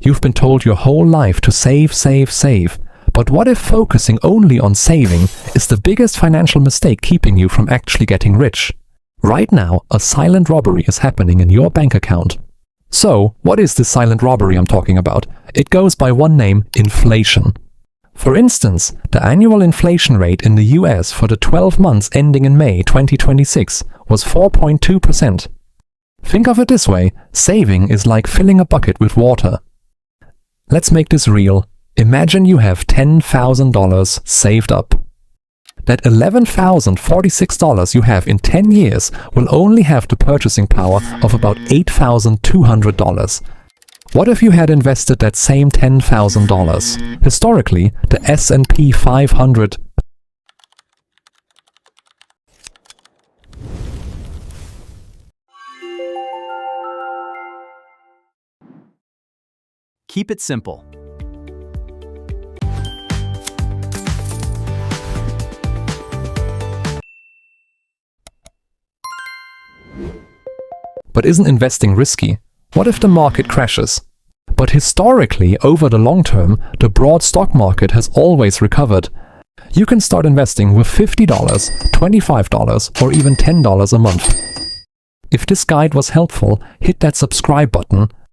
You've been told your whole life to save, save, save. But what if focusing only on saving is the biggest financial mistake keeping you from actually getting rich? Right now, a silent robbery is happening in your bank account. So, what is this silent robbery I'm talking about? It goes by one name: inflation. For instance, the annual inflation rate in the US for the 12 months ending in May 2026 was 4.2%. Think of it this way: saving is like filling a bucket with water. Let's make this real. Imagine you have $10,000 saved up. That $11,046 you have in 10 years will only have the purchasing power of about $8,200. What if you had invested that same $10,000? Historically, the S&P 500 Keep it simple. But isn't investing risky? What if the market crashes? But historically, over the long term, the broad stock market has always recovered. You can start investing with $50, $25, or even $10 a month. If this guide was helpful, hit that subscribe button